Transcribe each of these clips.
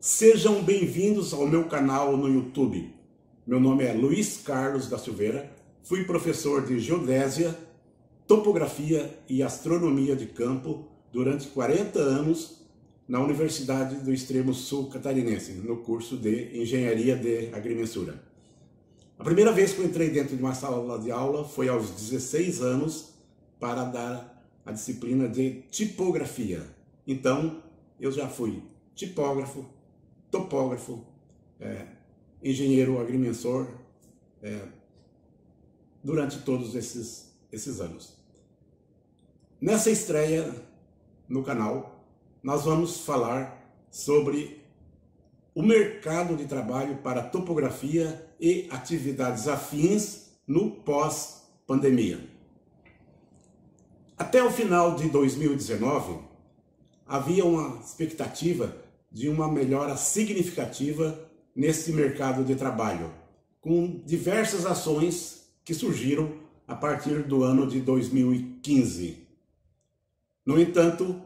Sejam bem-vindos ao meu canal no YouTube. Meu nome é Luiz Carlos da Silveira, fui professor de Geodésia, Topografia e Astronomia de Campo durante 40 anos na Universidade do Extremo Sul Catarinense, no curso de Engenharia de Agrimensura. A primeira vez que eu entrei dentro de uma sala de aula foi aos 16 anos para dar a disciplina de Tipografia. Então, eu já fui tipógrafo, topógrafo, engenheiro agrimensor durante todos esses anos. Nessa estreia no canal, nós vamos falar sobre o mercado de trabalho para topografia e atividades afins no pós-pandemia. Até o final de 2019, havia uma expectativa de uma melhora significativa nesse mercado de trabalho, com diversas ações que surgiram a partir do ano de 2015. No entanto,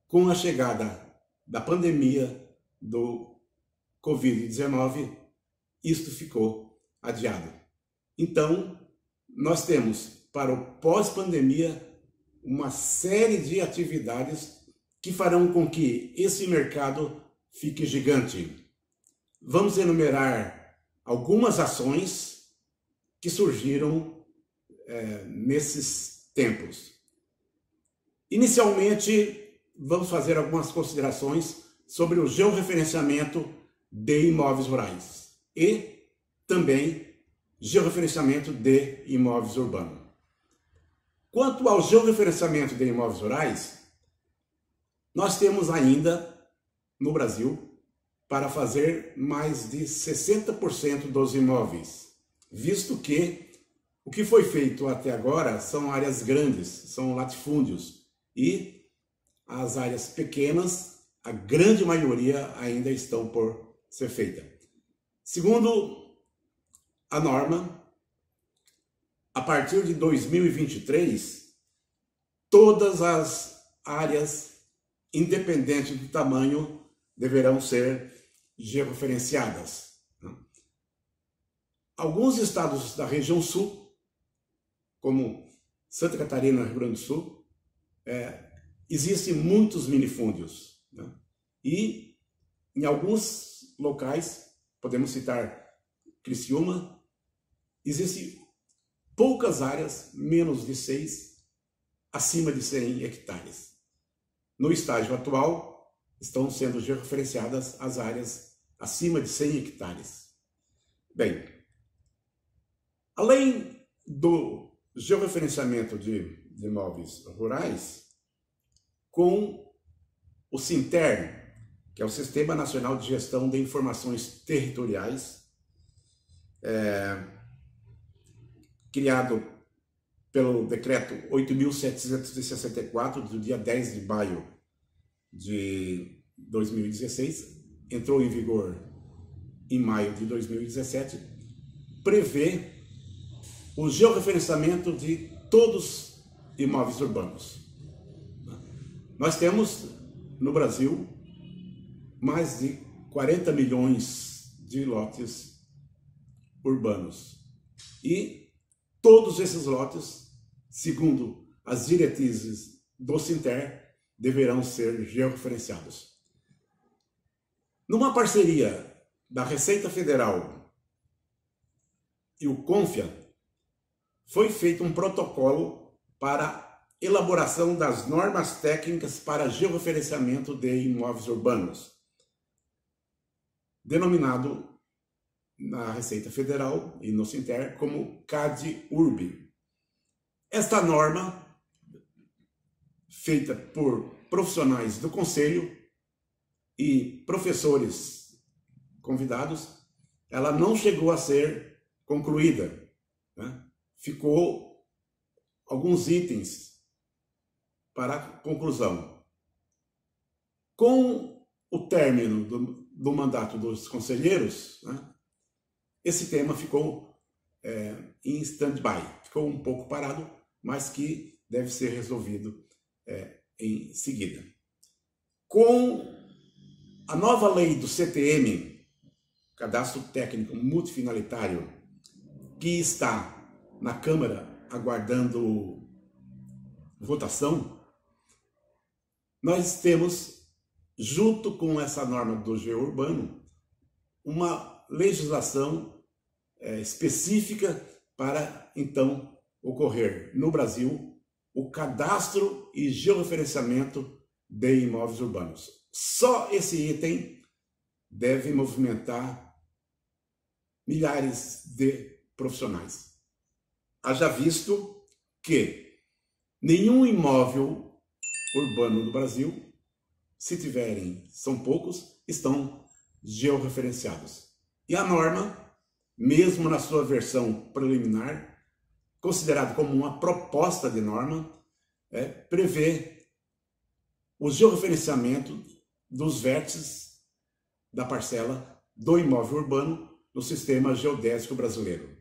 com a chegada da pandemia do Covid-19, isto ficou adiado. Então, nós temos para o pós-pandemia uma série de atividades que farão com que esse mercado fique gigante. Vamos enumerar algumas ações que surgiram nesses tempos. Inicialmente, vamos fazer algumas considerações sobre o georreferenciamento de imóveis rurais e também georreferenciamento de imóveis urbanos. Quanto ao georreferenciamento de imóveis rurais, nós temos ainda no Brasil para fazer mais de 60% dos imóveis, visto que o que foi feito até agora são áreas grandes, são latifúndios, e as áreas pequenas, a grande maioria ainda estão por ser feita. Segundo a norma, a partir de 2023, todas as áreas, independente do tamanho, deverão ser georreferenciadas. Alguns estados da região sul, como Santa Catarina e Rio Grande do Sul, existem muitos minifúndios. E em alguns locais, podemos citar Criciúma, existem poucas áreas, menos de 6, acima de 100 hectares. No estágio atual, estão sendo georreferenciadas as áreas acima de 100 hectares. Bem, além do georreferenciamento de imóveis rurais, com o SINTER, que é o Sistema Nacional de Gestão de Informações Territoriais, criado pelo decreto 8.764, do dia 10 de maio de 2016, entrou em vigor em maio de 2017, prevê o georreferenciamento de todos os imóveis urbanos. Nós temos no Brasil mais de 40 milhões de lotes urbanos e todos esses lotes, segundo as diretrizes do SINTER, deverão ser georreferenciados. Numa parceria da Receita Federal e o CONFIA, foi feito um protocolo para elaboração das normas técnicas para georreferenciamento de imóveis urbanos, denominado na Receita Federal e no SINTER como CAD-URB. Esta norma, feita por profissionais do Conselho e professores convidados, ela não chegou a ser concluída. Ficou alguns itens para conclusão. Com o término do mandato dos conselheiros, esse tema ficou em stand-by, ficou um pouco parado, mas que deve ser resolvido em seguida. Com A nova lei do CTM, Cadastro Técnico Multifinalitário, que está na Câmara aguardando votação, nós temos, junto com essa norma do Geurbano, uma legislação específica para, então, ocorrer no Brasil o cadastro e georreferenciamento de imóveis urbanos. Só esse item deve movimentar milhares de profissionais. Haja visto que nenhum imóvel urbano do Brasil, se tiverem, são poucos, estão georreferenciados. E a norma, mesmo na sua versão preliminar, considerada como uma proposta de norma, prevê o georreferenciamento dos vértices da parcela do imóvel urbano no sistema geodésico brasileiro,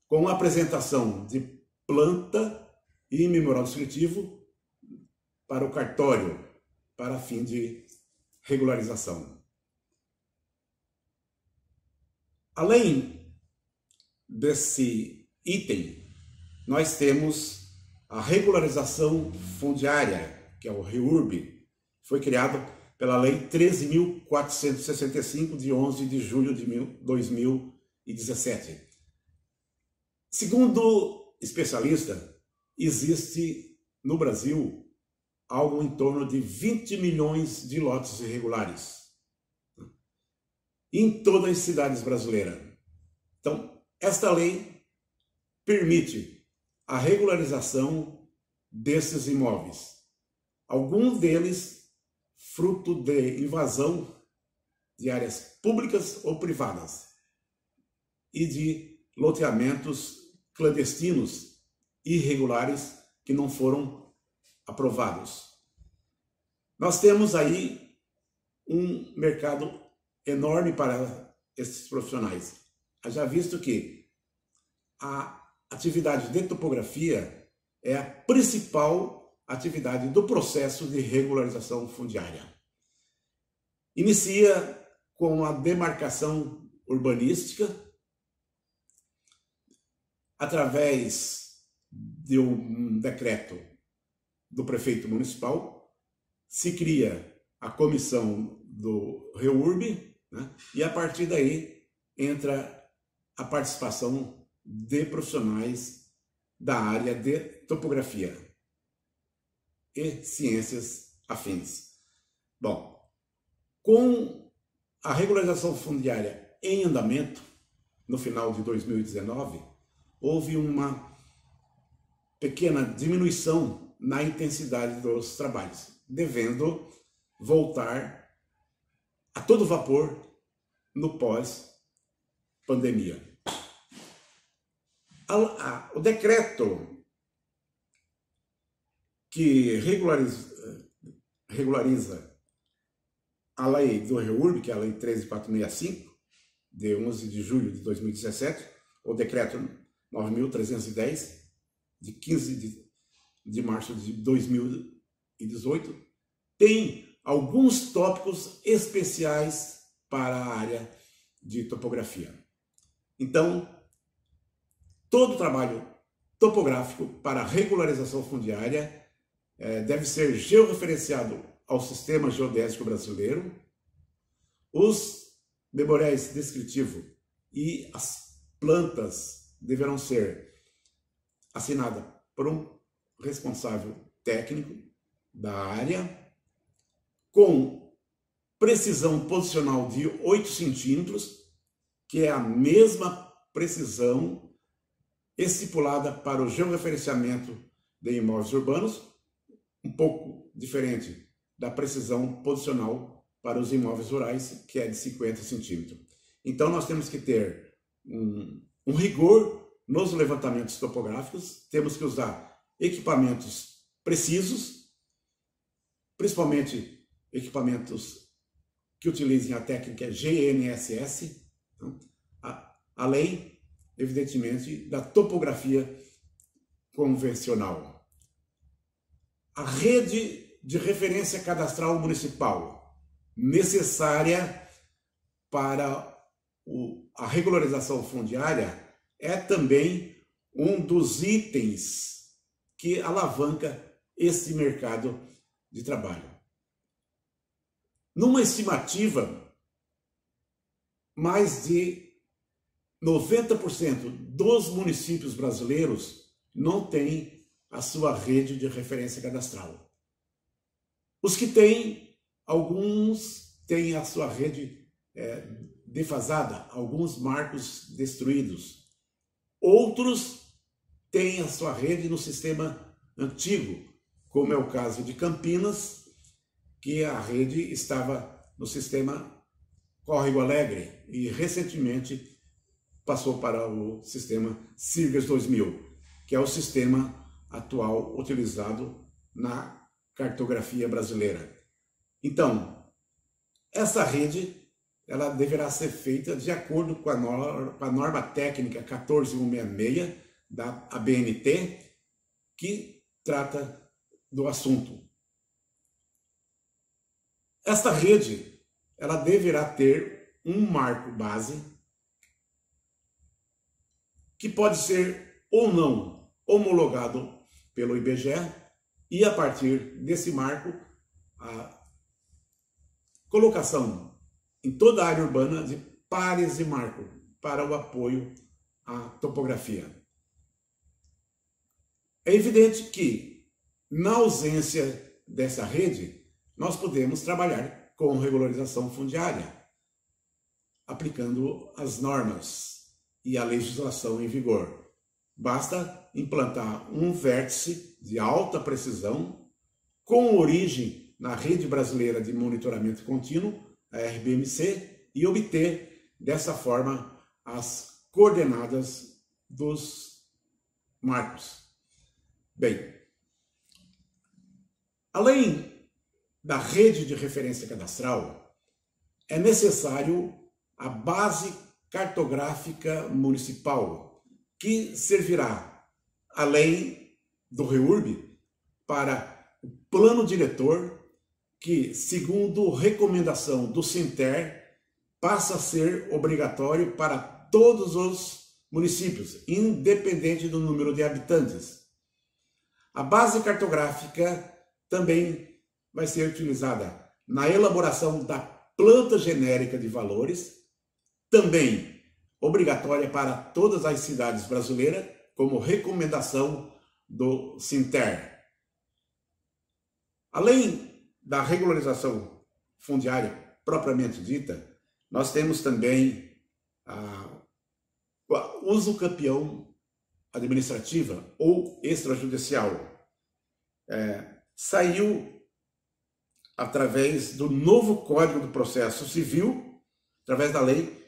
com a apresentação de planta e memorial descritivo para o cartório, para fim de regularização. Além desse item, nós temos a regularização fundiária, que é o REURB, foi criado pela Lei 13.465, de 11 de julho de 2017. Segundo especialista, existe no Brasil algo em torno de 20 milhões de lotes irregulares em todas as cidades brasileiras. Então, esta lei permite a regularização desses imóveis. Alguns deles fruto de invasão de áreas públicas ou privadas e de loteamentos clandestinos irregulares que não foram aprovados. Nós temos aí um mercado enorme para esses profissionais. Já visto que a atividade de topografia é a principal atividade do processo de regularização fundiária. Inicia com a demarcação urbanística, através de um decreto do prefeito municipal, se cria a comissão do REURB, né? E a partir daí entra a participação de profissionais da área de topografia e ciências afins. Bom, com a regularização fundiária em andamento, no final de 2019, houve uma pequena diminuição na intensidade dos trabalhos, devendo voltar a todo vapor no pós-pandemia. O decreto que regulariza a lei do REURB, que é a Lei 13.465, de 11 de julho de 2017, o decreto 9.310, de 15 de março de 2018, tem alguns tópicos especiais para a área de topografia. Então, todo trabalho topográfico para regularização fundiária deve ser georreferenciado ao Sistema Geodésico Brasileiro. Os memoriais descritivos e as plantas deverão ser assinadas por um responsável técnico da área, com precisão posicional de 8 centímetros, que é a mesma precisão estipulada para o georreferenciamento de imóveis urbanos, um pouco diferente da precisão posicional para os imóveis rurais, que é de 50 centímetros. Então, nós temos que ter um rigor nos levantamentos topográficos, temos que usar equipamentos precisos, principalmente equipamentos que utilizem a técnica GNSS, além, evidentemente, da topografia convencional. A rede de referência cadastral municipal necessária para a regularização fundiária é também um dos itens que alavanca esse mercado de trabalho. Numa estimativa, mais de 90% dos municípios brasileiros não têm a sua rede de referência cadastral. Os que têm, alguns têm a sua rede defasada, alguns marcos destruídos. Outros têm a sua rede no sistema antigo, como é o caso de Campinas, que a rede estava no sistema Córrego Alegre e recentemente passou para o sistema Sirgas 2000, que é o sistema atual utilizado na cartografia brasileira. Então, essa rede ela deverá ser feita de acordo com a norma técnica 14166 da ABNT, que trata do assunto. Esta rede ela deverá ter um marco base que pode ser ou não homologado pelo IBGE e, a partir desse marco, a colocação em toda a área urbana de pares de marco para o apoio à topografia. É evidente que, na ausência dessa rede, nós podemos trabalhar com regularização fundiária, aplicando as normas e a legislação em vigor. Basta implantar um vértice de alta precisão com origem na Rede Brasileira de Monitoramento Contínuo, a RBMC, e obter, dessa forma, as coordenadas dos marcos. Bem, além da rede de referência cadastral, é necessário a base cartográfica municipal, que servirá, além do REURB, para o plano diretor, que, segundo recomendação do SINTER, passa a ser obrigatório para todos os municípios, independente do número de habitantes. A base cartográfica também vai ser utilizada na elaboração da planta genérica de valores, também obrigatória para todas as cidades brasileiras, como recomendação do SINTER. Além da regularização fundiária propriamente dita, nós temos também o uso campeão administrativa ou extrajudicial. Saiu através do novo Código do Processo Civil, através da Lei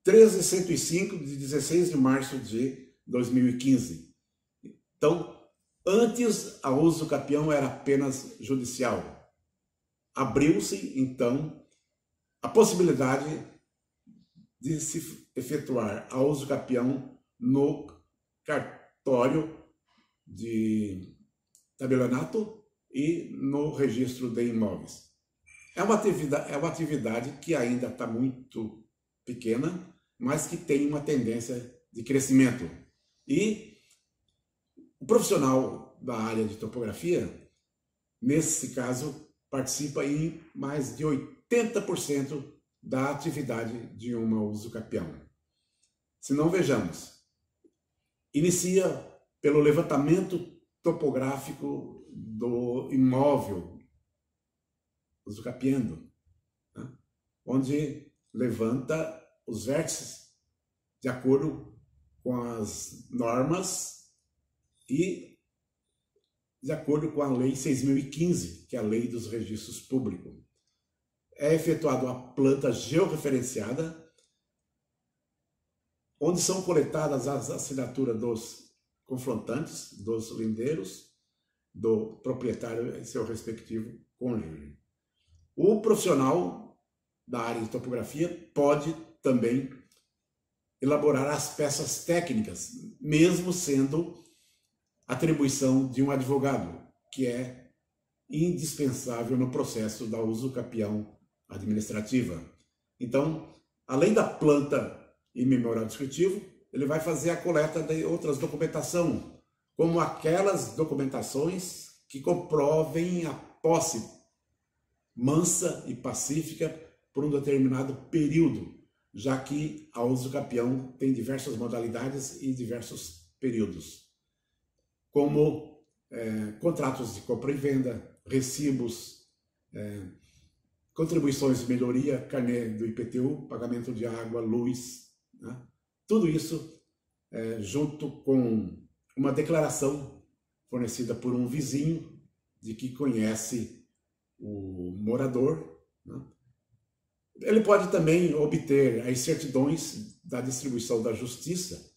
13.105, de 16 de março de 2015. Então, antes, a uso capião era apenas judicial. Abriu-se, então, a possibilidade de se efetuar a uso capião no cartório de tabelionato e no registro de imóveis. É uma atividade que ainda está muito pequena, mas que tem uma tendência de crescimento. E o profissional da área de topografia, nesse caso, participa em mais de 80% da atividade de uma uso capião. Se não, vejamos, inicia pelo levantamento topográfico do imóvel usucapiando, né? Onde levanta os vértices de acordo com as normas e de acordo com a Lei 6.015, que é a Lei dos Registros Públicos. É efetuada a planta georreferenciada, onde são coletadas as assinaturas dos confrontantes, dos lindeiros, do proprietário e seu respectivo cônjuge. O profissional da área de topografia pode também elaborar as peças técnicas, mesmo sendo atribuição de um advogado, que é indispensável no processo da uso capião administrativa. Então, além da planta e memorial descritivo, ele vai fazer a coleta de outras documentação, como aquelas documentações que comprovem a posse mansa e pacífica por um determinado período, já que a usucapião tem diversas modalidades e diversos períodos, como contratos de compra e venda, recibos, contribuições de melhoria, carnê do IPTU, pagamento de água, luz, né? Tudo isso junto com uma declaração fornecida por um vizinho de que conhece o morador, né? Ele pode também obter as certidões da distribuição da justiça,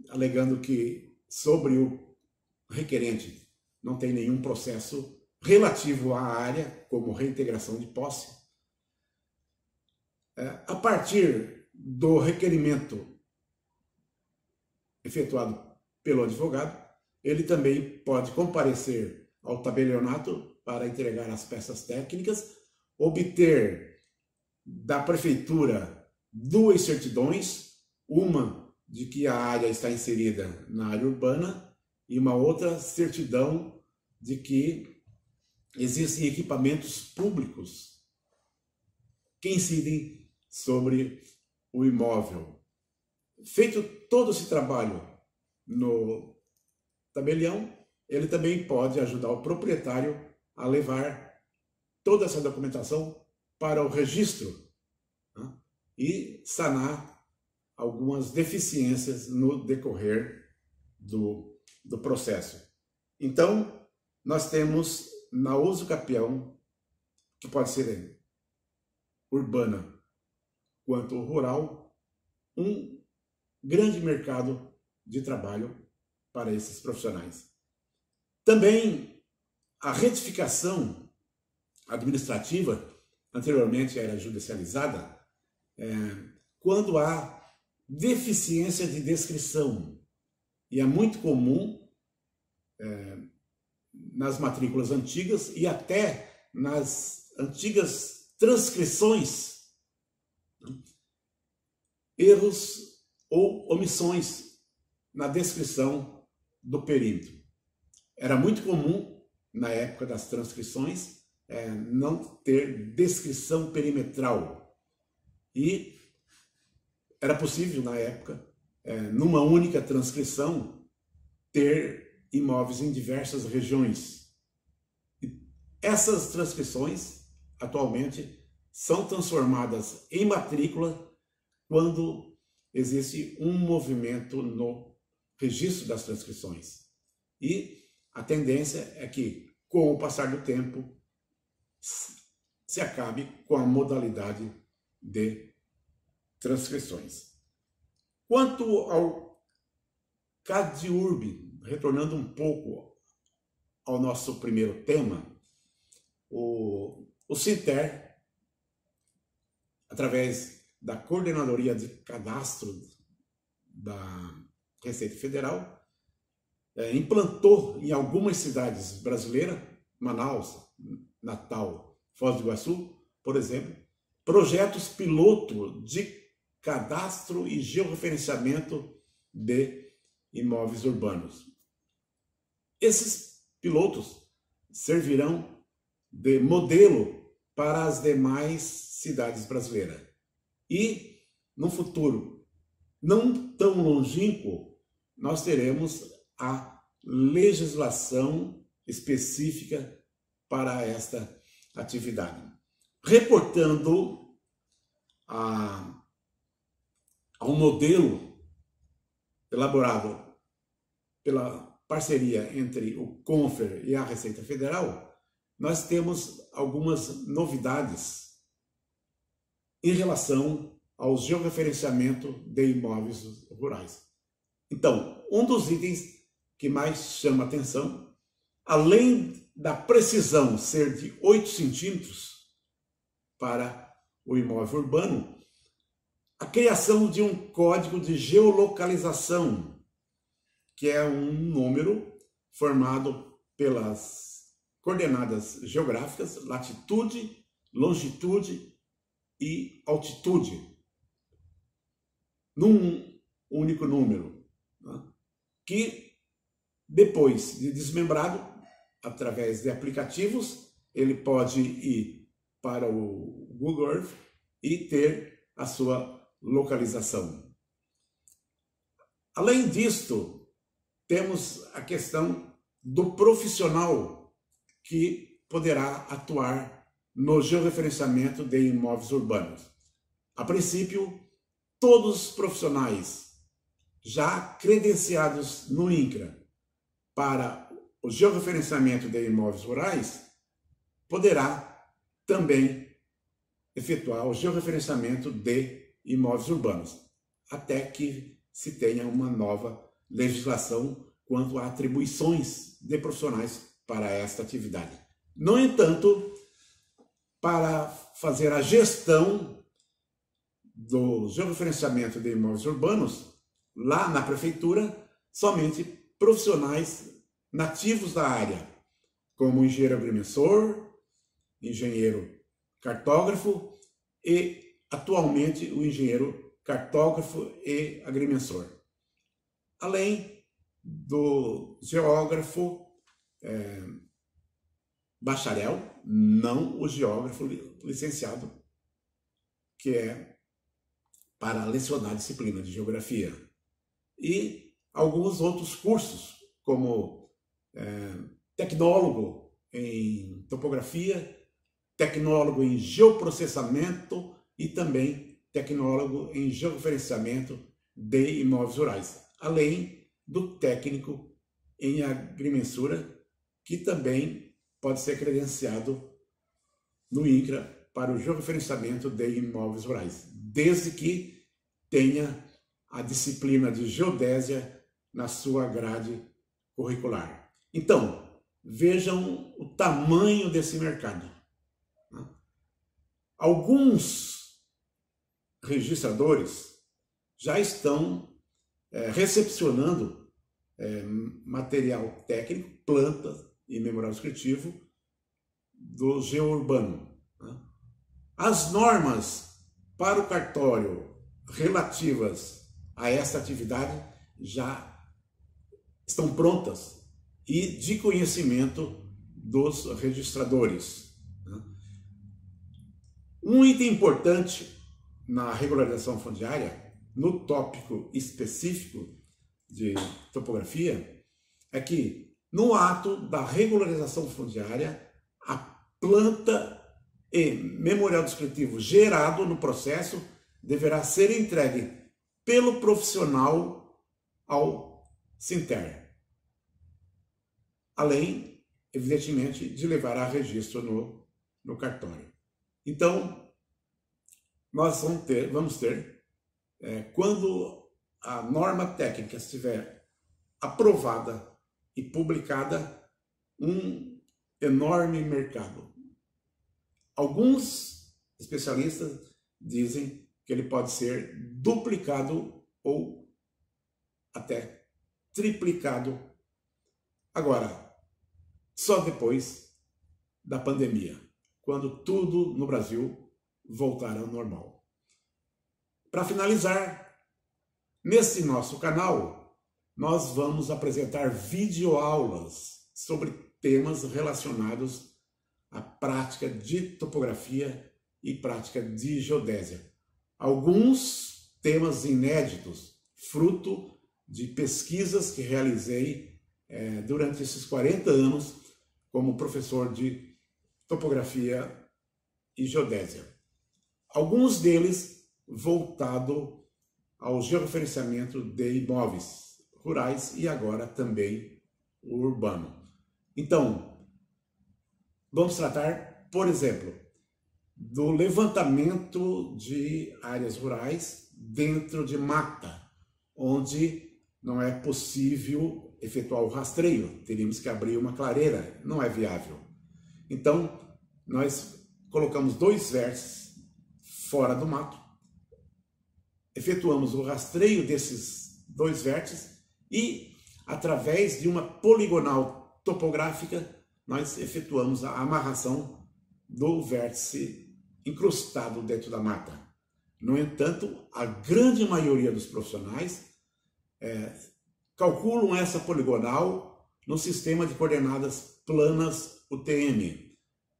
alegando que sobre o requerente não tem nenhum processo relativo à área, como reintegração de posse. A partir do requerimento efetuado pelo advogado, ele também pode comparecer ao tabelionato para entregar as peças técnicas, obter da prefeitura 2 certidões, uma de que a área está inserida na área urbana e uma outra certidão de que existem equipamentos públicos que incidem sobre o imóvel. Feito todo esse trabalho no tabelião, ele também pode ajudar o proprietário a levar toda essa documentação para o registro, né? E sanar algumas deficiências no decorrer do processo. Então, nós temos na usucapião, que pode ser urbana quanto rural, um grande mercado de trabalho para esses profissionais. Também a retificação administrativa, anteriormente era judicializada, quando há deficiência de descrição. E é muito comum nas matrículas antigas e até nas antigas transcrições, erros ou omissões na descrição do perímetro. Era muito comum, na época das transcrições, não ter descrição perimetral. E era possível, na época, numa única transcrição, ter imóveis em diversas regiões. E essas transcrições, atualmente, são transformadas em matrícula quando existe um movimento no registro das transcrições. E a tendência é que, com o passar do tempo, se acabe com a modalidade de transcrições. Quanto ao CADIURB, retornando um pouco ao nosso primeiro tema, o SINTER, através da Coordenadoria de Cadastro da Receita Federal, implantou em algumas cidades brasileiras, Manaus, Natal, Foz do Iguaçu, por exemplo, projetos piloto de cadastro e georreferenciamento de imóveis urbanos. Esses pilotos servirão de modelo para as demais cidades brasileiras. E, no futuro não tão longínquo, nós teremos a legislação específica para esta atividade. Reportando a um modelo elaborado pela parceria entre o CONFER e a Receita Federal, nós temos algumas novidades em relação ao georreferenciamento de imóveis rurais. Então, um dos itens que mais chama atenção, além da precisão ser de 8 centímetros para o imóvel urbano, a criação de um código de geolocalização, que é um número formado pelas coordenadas geográficas, latitude longitude e altitude num único número, né? Que depois de desmembrado, através de aplicativos, ele pode ir para o Google Earth e ter a sua localização. Além disto, temos a questão do profissional que poderá atuar no georreferenciamento de imóveis urbanos. A princípio, todos os profissionais já credenciados no INCRA para o georreferenciamento de imóveis rurais poderá também efetuar o georreferenciamento de imóveis urbanos, até que se tenha uma nova legislação quanto a atribuições de profissionais para esta atividade. No entanto, para fazer a gestão do georreferenciamento de imóveis urbanos, lá na prefeitura, somente profissionais nativos da área, como engenheiro agrimensor, engenheiro cartógrafo e, atualmente, o engenheiro cartógrafo e agrimensor. Além do geógrafo bacharel, não o geógrafo licenciado, que é para lecionar a disciplina de geografia. E alguns outros cursos, como tecnólogo em topografia, tecnólogo em geoprocessamento e também tecnólogo em georreferenciamento de imóveis rurais, além do técnico em agrimensura, que também pode ser credenciado no INCRA para o georreferenciamento de imóveis rurais, desde que tenha a disciplina de geodésia na sua grade curricular. Então, vejam o tamanho desse mercado. Alguns registradores já estão recepcionando material técnico, planta e memorial descritivo do geourbano. As normas para o cartório relativas a esta atividade já estão prontas e de conhecimento dos registradores. Um item importante na regularização fundiária, no tópico específico de topografia, é que no ato da regularização fundiária, a planta e memorial descritivo gerado no processo deverá ser entregue pelo profissional ao Sinter, além, evidentemente, de levar a registro no cartório. Então, nós vamos ter, quando a norma técnica estiver aprovada e publicada, um enorme mercado. Alguns especialistas dizem que ele pode ser duplicado ou até triplicado agora, só depois da pandemia, quando tudo no Brasil voltar ao normal. Para finalizar, nesse nosso canal, nós vamos apresentar videoaulas sobre temas relacionados à prática de topografia e prática de geodésia. Alguns temas inéditos, fruto de pesquisas que realizei durante esses 40 anos como professor de topografia e geodésia. Alguns deles voltado ao georreferenciamento de imóveis rurais e agora também o urbano. Então, vamos tratar, por exemplo, do levantamento de áreas rurais dentro de mata, onde não é possível efetuar o rastreio, teríamos que abrir uma clareira, não é viável. Então, nós colocamos 2 vértices fora do mato, efetuamos o rastreio desses 2 vértices e, através de uma poligonal topográfica, nós efetuamos a amarração do vértice incrustado dentro da mata. No entanto, a grande maioria dos profissionais calculam essa poligonal no sistema de coordenadas planas UTM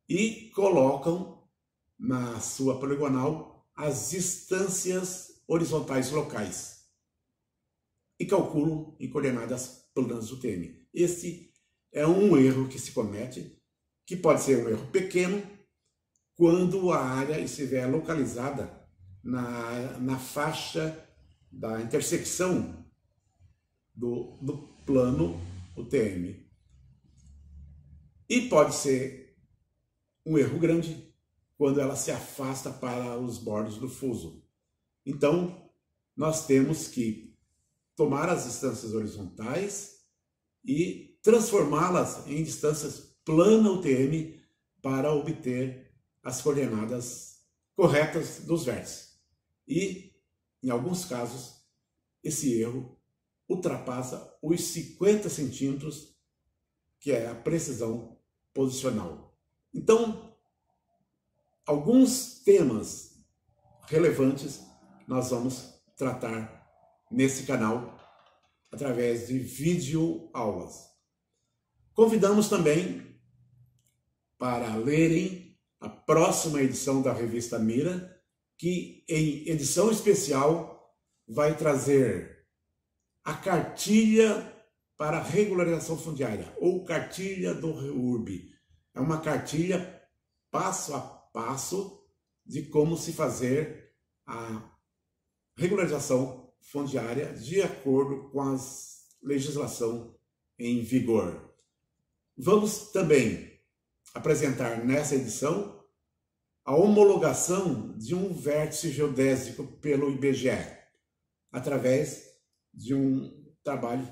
e colocam na sua poligonal as distâncias horizontais locais e calculam em coordenadas planas UTM. Esse é um erro que se comete, que pode ser um erro pequeno quando a área estiver localizada na faixa da intersecção do plano UTM. E pode ser um erro grande quando ela se afasta para os bordos do fuso. Então, nós temos que tomar as distâncias horizontais e transformá-las em distâncias plana UTM para obter as coordenadas corretas dos vértices. E, em alguns casos, esse erro ultrapassa os 50 centímetros, que é a precisão posicional. Então, alguns temas relevantes nós vamos tratar nesse canal através de videoaulas. Convidamos também para lerem a próxima edição da revista Mira, que em edição especial vai trazer a cartilha para regularização fundiária, ou cartilha do REURB. É uma cartilha passo a passo de como se fazer a regularização fundiária de acordo com a legislação em vigor. Vamos também apresentar nessa edição a homologação de um vértice geodésico pelo IBGE, através de um trabalho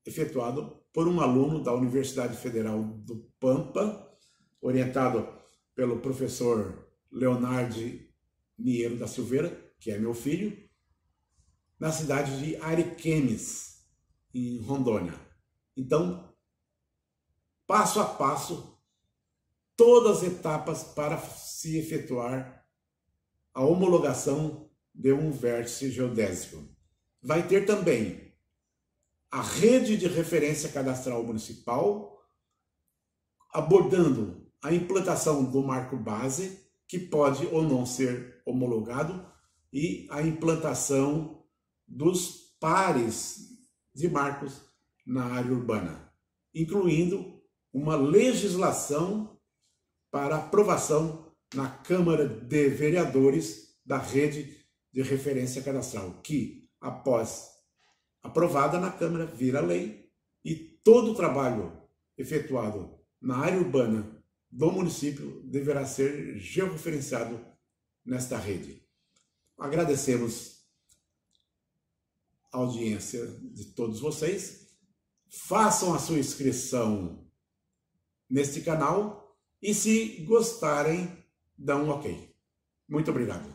efetuado por um aluno da Universidade Federal do Pampa, orientado pelo professor Leonardo Niero da Silveira, que é meu filho, na cidade de Ariquemes, em Rondônia. Então, passo a passo, todas as etapas para se efetuar a homologação de um vértice geodésico. Vai ter também a rede de referência cadastral municipal, abordando a implantação do marco base, que pode ou não ser homologado, e a implantação dos pares de marcos na área urbana, incluindo uma legislação para aprovação na Câmara de Vereadores da rede de referência cadastral, que, após aprovada na Câmara, vira lei, e todo o trabalho efetuado na área urbana do município deverá ser georreferenciado nesta rede. Agradecemos a audiência de todos vocês. Façam a sua inscrição neste canal e, se gostarem, dão um ok. Muito obrigado.